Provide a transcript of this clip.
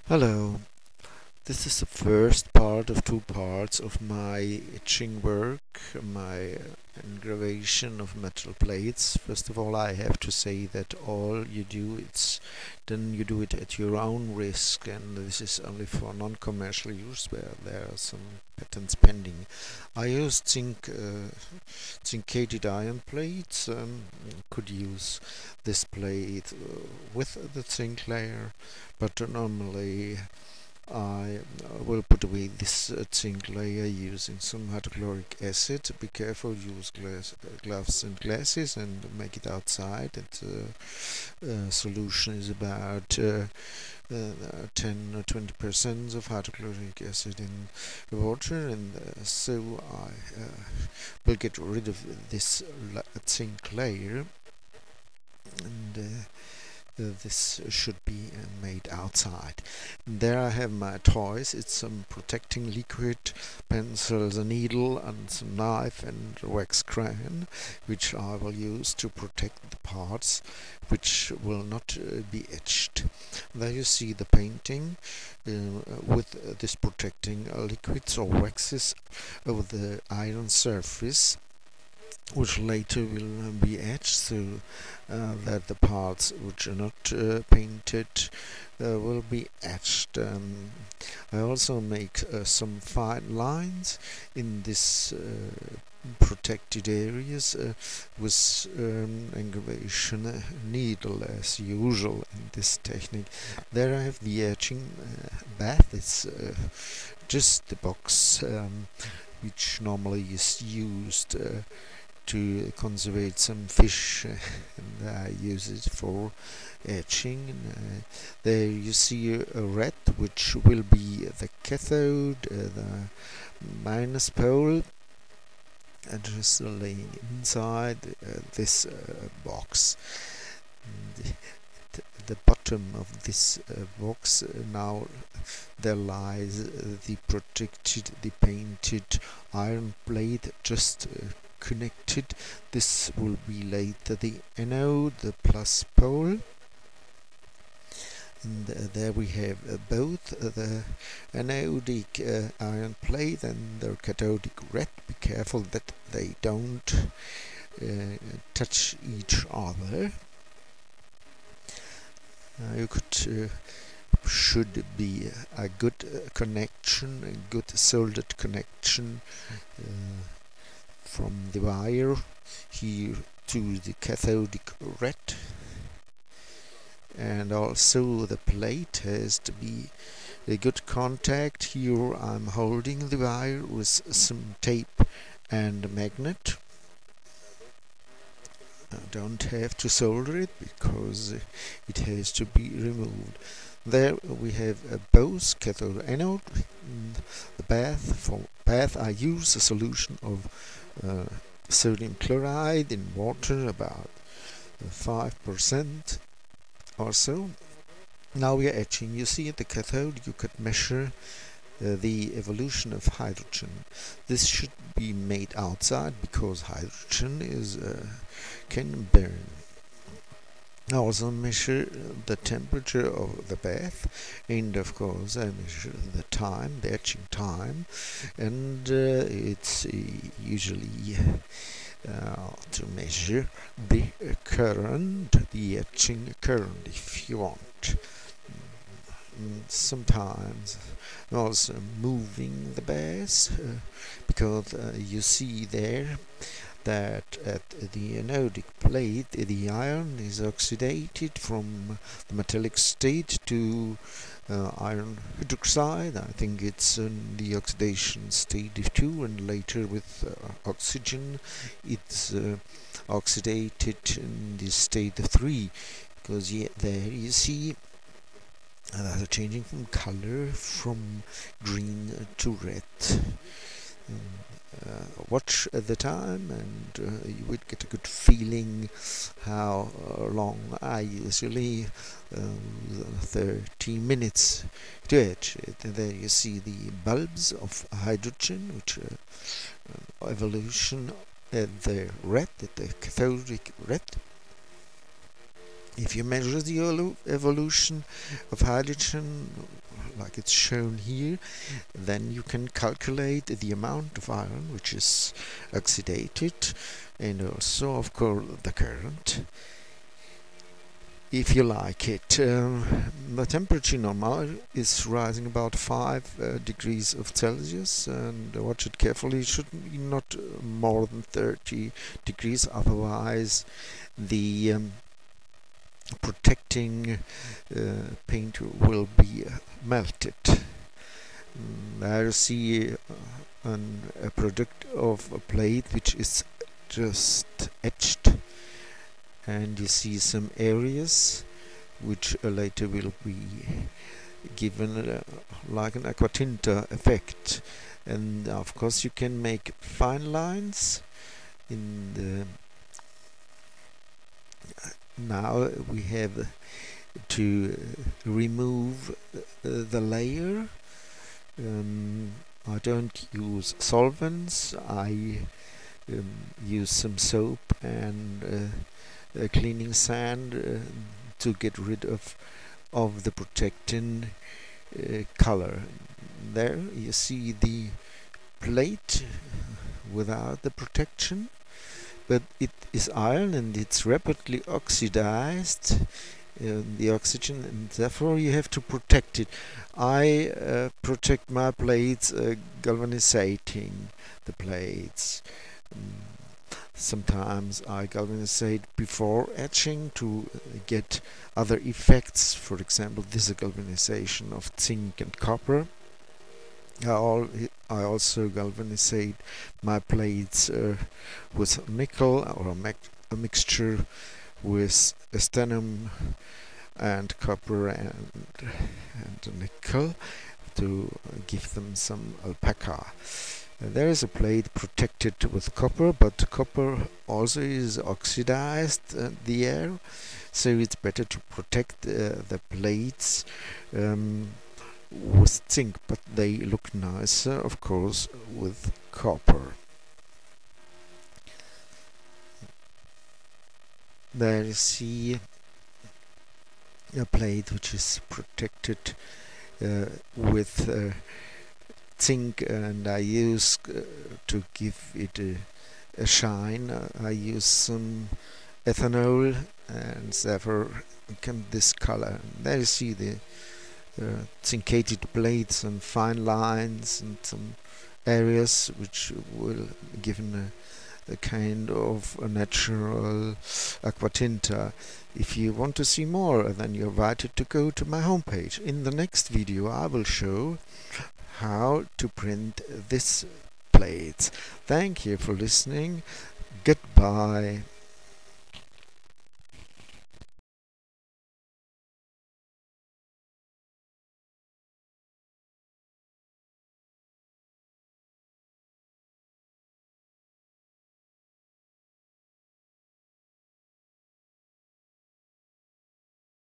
Hello, this is the first part of two parts of my etching work, my engravation of metal plates. First of all, I have to say that all you do, then you do it at your own risk, and this is only for non-commercial use where there are some patents pending. I used zincated iron plates. Could use this plate with the zinc layer, but normally I will put away this zinc layer using some hydrochloric acid. Be careful, use gloves and glasses and make it outside. And solution is about 10 or 20% of hydrochloric acid in water, and so I will get rid of this zinc layer, and this should be made outside. And there I have my toys. It's some protecting liquid, pencils, a needle, and some knife and wax crayon, which I will use to protect the parts which will not be etched. There you see the painting with this protecting liquids or waxes over the iron surface, which later will be etched, so that the parts which are not painted will be etched. I also make some fine lines in this protected areas with engravation needle, as usual in this technique. There I have the etching bath. It's just the box which normally is used to conserve some fish, and I use it for etching. There you see a red, which will be the cathode, the minus pole, and just laying inside this box. And the bottom of this box now there lies the protected, the painted iron plate just connected. This will be later the anode, the plus pole, and there we have both the anodic iron plate and the cathodic red. Be careful that they don't touch each other. You could should be a good connection, a good soldered connection from the wire here to the cathodic red, and also the plate has to be a good contact. Here I'm holding the wire with some tape and a magnet. I don't have to solder it because it has to be removed. There we have both cathode and anode. The bath, for bath I use a solution of sodium chloride in water, about 5% or so. Now we are etching. You see at the cathode you could measure the evolution of hydrogen. This should be made outside because hydrogen is can burn. I also measure the temperature of the bath, and of course I measure the time, the etching time, and it's usually to measure the current, the etching current, if you want. Sometimes also moving the bath because you see there that at the anodic plate the iron is oxidated from the metallic state to iron hydroxide. I think it's in the oxidation state of 2, and later with oxygen it's oxidated in the state of 3, because there you see they're changing from color from green to red. Watch at the time, and you would get a good feeling how long I usually 30 minutes to etch it. And there you see the bulbs of hydrogen, which evolution at the red, at the cathodic red. If you measure the evolution of hydrogen like it's shown here, then you can calculate the amount of iron which is oxidated, and also of course the current, if you like it. The temperature normal is rising about 5 degrees of Celsius, and watch it carefully. It should be not more than 30 degrees, otherwise the protecting paint will be melted. There you see a product of a plate which is just etched, and you see some areas which later will be given like an aquatinta effect. And of course you can make fine lines in the now we have to remove the layer. I don't use solvents, I use some soap and cleaning sand to get rid of the protecting color. There you see the plate without the protection, but it is iron and it's rapidly oxidized the oxygen, and therefore you have to protect it. I protect my plates galvanizing the plates. Sometimes I galvanizate before etching to get other effects. For example, this is a galvanization of zinc and copper. I also galvanizate my plates with nickel, or a mixture with stannum and copper and nickel to give them some alpaca. There is a plate protected with copper, but copper also is oxidized in the air, so it's better to protect the plates with zinc, but they look nicer, of course, with copper. There you see a plate which is protected with zinc, and I use to give it a shine, I use some ethanol, and therefore can this color. There you see the zincated plates and fine lines and some areas which will give a kind of a natural aquatinta. If you want to see more, then you're invited to go to my homepage. In the next video I will show how to print this plate. Thank you for listening. Goodbye.